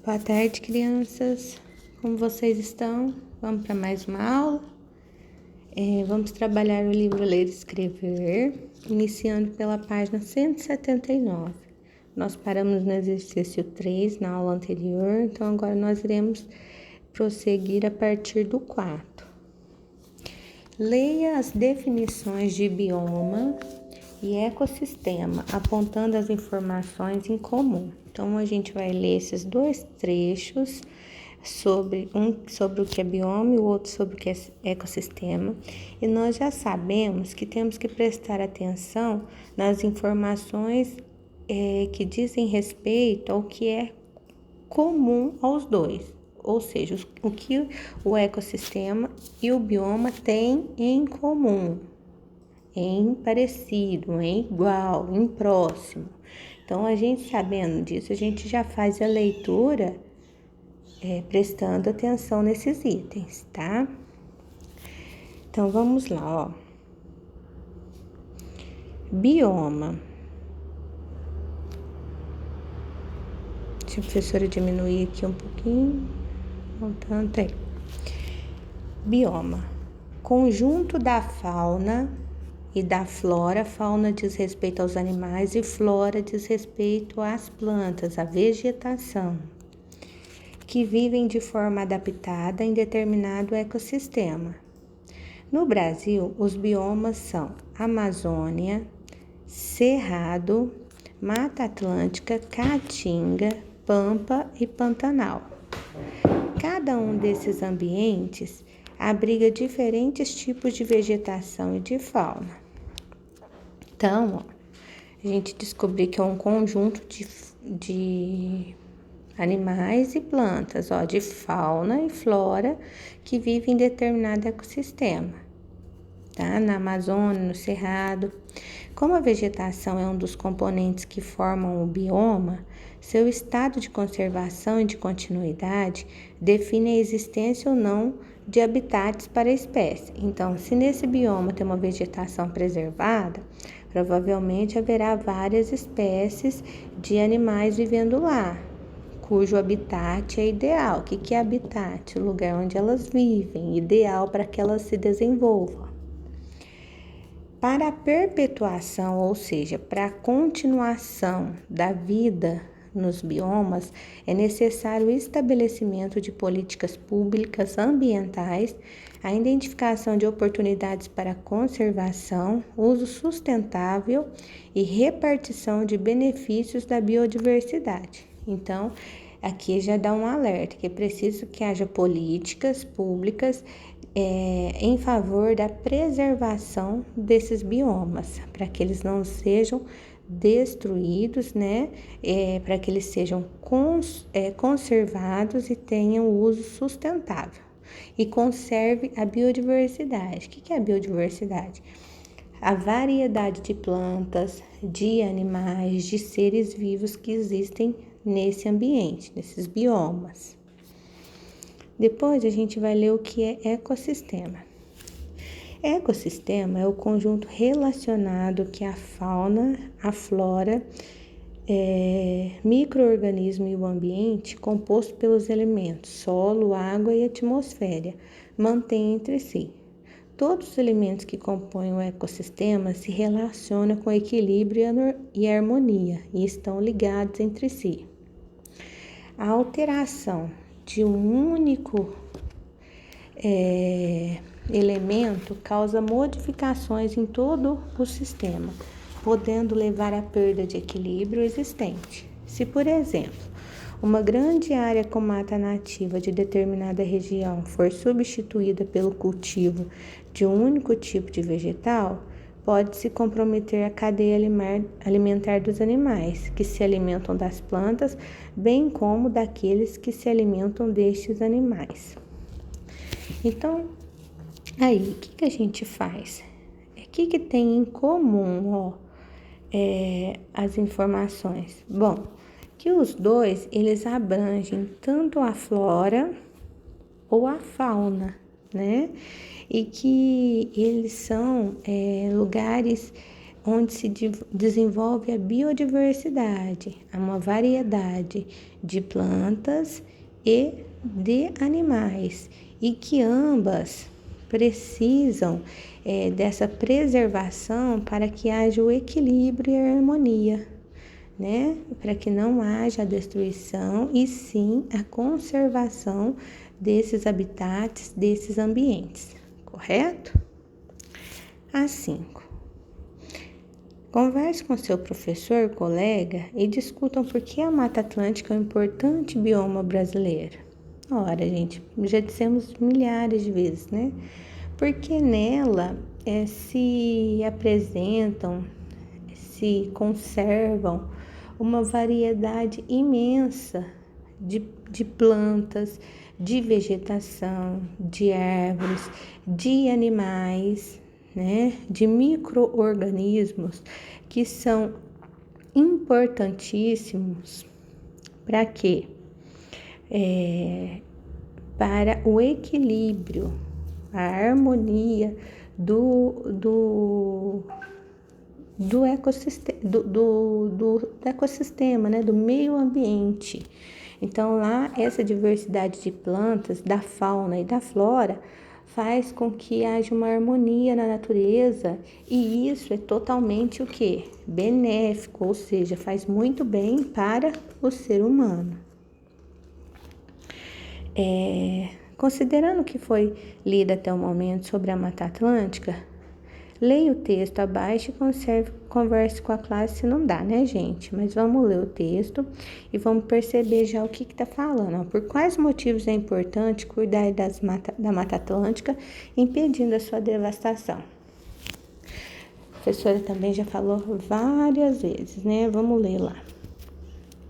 Boa tarde, crianças. Como vocês estão? Vamos para mais uma aula? Vamos trabalhar o livro Ler e Escrever, iniciando pela página 179. Nós paramos no exercício 3 na aula anterior, então agora nós iremos prosseguir a partir do 4. Leia as definições de bioma e ecossistema, apontando as informações em comum. Então, a gente vai ler esses dois trechos, sobre o que é bioma e o outro sobre o que é ecossistema. E nós já sabemos que temos que prestar atenção nas informações que dizem respeito ao que é comum aos dois. Ou seja, o que o ecossistema e o bioma têm em comum, em parecido, em igual, em próximo. Então, a gente sabendo disso, a gente já faz a leitura prestando atenção nesses itens, tá? Então, vamos lá, ó. Bioma. Deixa a professora diminuir aqui um pouquinho. Não tanto aí. Bioma. Conjunto da fauna e da flora. Fauna diz respeito aos animais e flora diz respeito às plantas, à vegetação, que vivem de forma adaptada em determinado ecossistema. No Brasil, os biomas são Amazônia, Cerrado, Mata Atlântica, Caatinga, Pampa e Pantanal. Cada um desses ambientes abriga diferentes tipos de vegetação e de fauna. Então, a gente descobriu que é um conjunto de animais e plantas, de fauna e flora que vivem em determinado ecossistema, tá? Na Amazônia, no Cerrado. Como a vegetação é um dos componentes que formam o bioma, seu estado de conservação e de continuidade define a existência ou não de habitats para a espécie. Então, se nesse bioma tem uma vegetação preservada, provavelmente haverá várias espécies de animais vivendo lá, cujo habitat é ideal. O que é habitat? O lugar onde elas vivem, ideal para que elas se desenvolvam. Para a perpetuação, ou seja, para a continuação da vida nos biomas, é necessário o estabelecimento de políticas públicas ambientais, a identificação de oportunidades para conservação, uso sustentável e repartição de benefícios da biodiversidade. Então, aqui já dá um alerta que é preciso que haja políticas públicas em favor da preservação desses biomas, para que eles não sejam destruídos, né? Para que eles sejam conservados e tenham uso sustentável. E conserve a biodiversidade. O que é a biodiversidade? A variedade de plantas, de animais, de seres vivos que existem nesse ambiente, nesses biomas. Depois a gente vai ler o que é ecossistema. Ecossistema é o conjunto relacionado que a fauna, a flora, micro-organismo e o ambiente, composto pelos elementos solo, água e atmosfera, mantém entre si. Todos os elementos que compõem o ecossistema se relacionam com equilíbrio e harmonia e estão ligados entre si. A alteração de um único elemento causa modificações em todo o sistema, podendo levar à perda de equilíbrio existente. Se, por exemplo, uma grande área com mata nativa de determinada região for substituída pelo cultivo de um único tipo de vegetal, pode-se comprometer a cadeia alimentar dos animais, que se alimentam das plantas, bem como daqueles que se alimentam destes animais. Então, aí, o que a gente faz? O que tem em comum, as informações? Bom, que os dois, eles abrangem tanto a flora ou a fauna, né? E que eles são lugares onde se desenvolve a biodiversidade, uma variedade de plantas e de animais, e que ambas precisam dessa preservação para que haja o equilíbrio e a harmonia, né? Para que não haja a destruição e sim a conservação desses habitats, desses ambientes, correto? A 5. Converse com seu professor, colega e discutam por que a Mata Atlântica é um importante bioma brasileiro. Ora, gente, já dissemos milhares de vezes, né? Porque nela se apresentam, se conservam uma variedade imensa de plantas, de vegetação, de árvores, de animais, né, de micro-organismos que são importantíssimos para quê? Para o equilíbrio, a harmonia do ecossistema, né, do meio ambiente. Então lá essa diversidade de plantas, da fauna e da flora faz com que haja uma harmonia na natureza, e isso é totalmente o que? Benéfico, ou seja, faz muito bem para o ser humano. Considerando o que foi lido até o momento sobre a Mata Atlântica, leia o texto abaixo e converse com a classe se não dá, né, gente? Mas vamos ler o texto e vamos perceber já o que está falando. Ó. Por quais motivos é importante cuidar da Mata Atlântica, impedindo a sua devastação? A professora também já falou várias vezes, né? Vamos ler lá.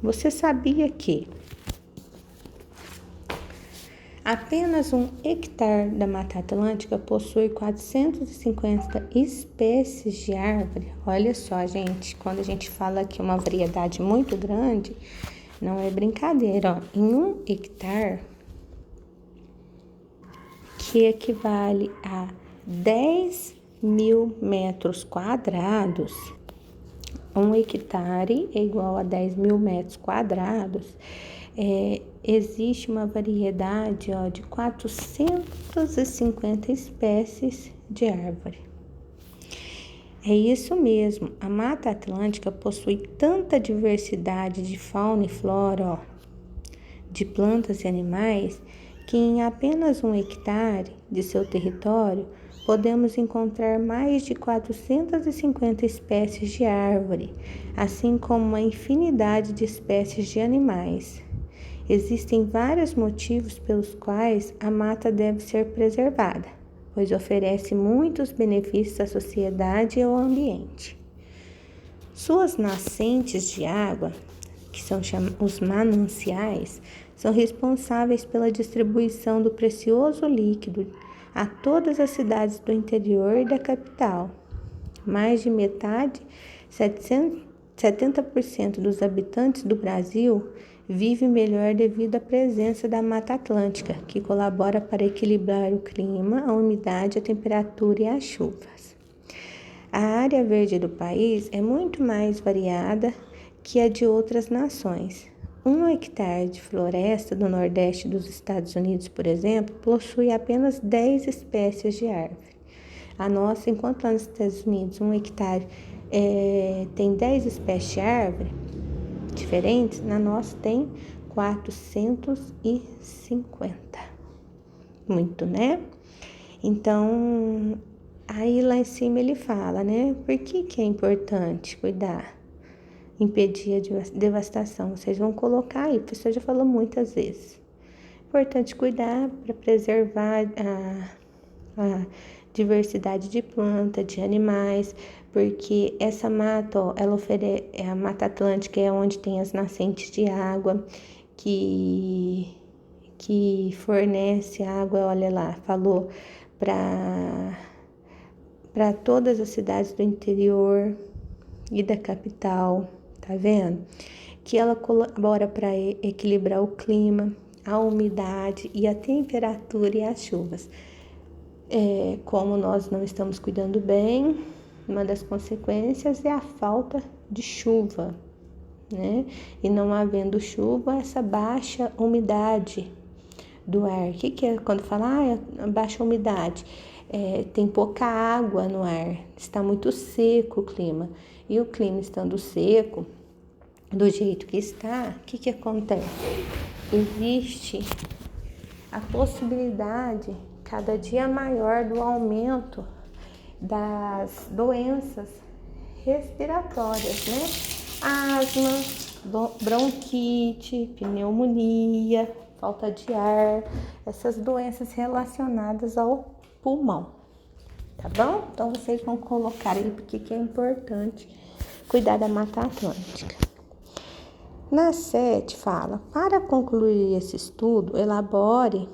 Você sabia que apenas 1 hectare da Mata Atlântica possui 450 espécies de árvore? Olha só, gente, quando a gente fala que é uma variedade muito grande, não é brincadeira. Ó. Em 1 hectare, que equivale a 10.000 metros quadrados, 1 hectare é igual a 10.000 metros quadrados, existe uma variedade de 450 espécies de árvore. É isso mesmo, a Mata Atlântica possui tanta diversidade de fauna e flora, de plantas e animais, que em apenas 1 hectare de seu território podemos encontrar mais de 450 espécies de árvore, assim como uma infinidade de espécies de animais. Existem vários motivos pelos quais a mata deve ser preservada, pois oferece muitos benefícios à sociedade e ao ambiente. Suas nascentes de água, que são os mananciais, são responsáveis pela distribuição do precioso líquido a todas as cidades do interior e da capital. Mais de metade, 70% dos habitantes do Brasil vive melhor devido à presença da Mata Atlântica, que colabora para equilibrar o clima, a umidade, a temperatura e as chuvas. A área verde do país é muito mais variada que a de outras nações. 1 hectare de floresta do Nordeste dos Estados Unidos, por exemplo, possui apenas 10 espécies de árvore. A nossa, enquanto lá nos Estados Unidos 1 hectare tem 10 espécies de árvore diferentes, na nossa tem 450. Muito, né? Então, aí lá em cima ele fala, né? Por que é importante cuidar, impedir a devastação? Vocês vão colocar aí, o professor já falou muitas vezes. Importante cuidar para preservar a diversidade de plantas, de animais, porque essa mata, ela oferece, a Mata Atlântica é onde tem as nascentes de água, que fornece água, olha lá, falou, para todas as cidades do interior e da capital, tá vendo? Que ela colabora para equilibrar o clima, a umidade e a temperatura e as chuvas. Como nós não estamos cuidando bem, Uma das consequências é a falta de chuva, né? E não havendo chuva, essa baixa umidade do ar. O que é quando fala baixa umidade? Tem pouca água no ar, está muito seco o clima. E o clima estando seco, do jeito que está, o que acontece? Existe a possibilidade cada dia maior do aumento das doenças respiratórias, né? Asma, bronquite, pneumonia, falta de ar, essas doenças relacionadas ao pulmão, tá bom? Então vocês vão colocar aí porque que é importante cuidar da Mata Atlântica. Na 7 fala, para concluir esse estudo, elabore,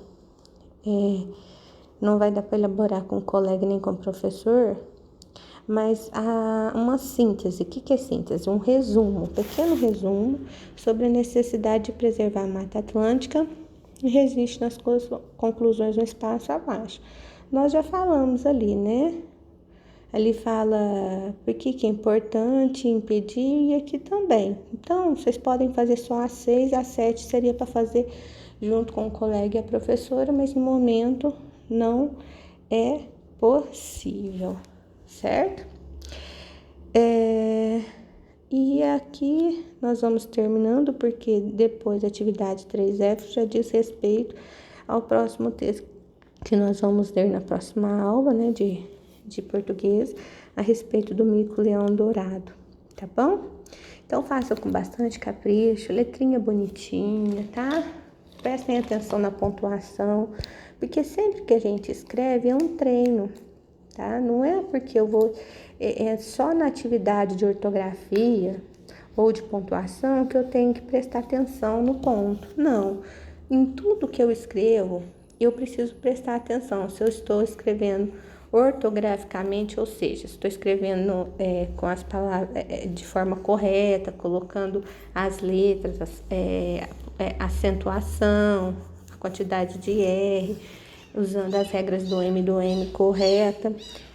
não vai dar para elaborar com colega nem com professor, mas uma síntese. O que é síntese? Um resumo, um pequeno resumo sobre a necessidade de preservar a Mata Atlântica e resiste nas conclusões no espaço abaixo. Nós já falamos ali, né? Ali fala por que é importante impedir e aqui também. Então, vocês podem fazer só a 6, a 7 seria para fazer junto com o colega e a professora, mas no momento não é possível, certo? E aqui nós vamos terminando, porque depois da atividade 3F já diz respeito ao próximo texto que nós vamos ler na próxima aula, né, de português, a respeito do mico-leão dourado, tá bom? Então faça com bastante capricho, letrinha bonitinha, tá? Prestem atenção na pontuação, porque sempre que a gente escreve é um treino, tá? Não é porque eu vou... É só na atividade de ortografia ou de pontuação que eu tenho que prestar atenção no ponto. Não. Em tudo que eu escrevo, eu preciso prestar atenção. Se eu estou escrevendo ortograficamente, ou seja, estou escrevendo com as palavras de forma correta, colocando as letras, acentuação, a quantidade de R, usando as regras do M correta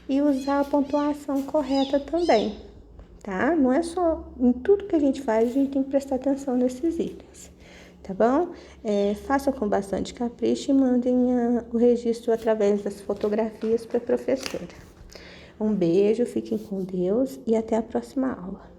e usar a pontuação correta também, tá? Não é só em tudo que a gente faz, a gente tem que prestar atenção nesses itens, tá bom? Façam com bastante capricho e mandem o registro através das fotografias para a professora. Um beijo, fiquem com Deus e até a próxima aula.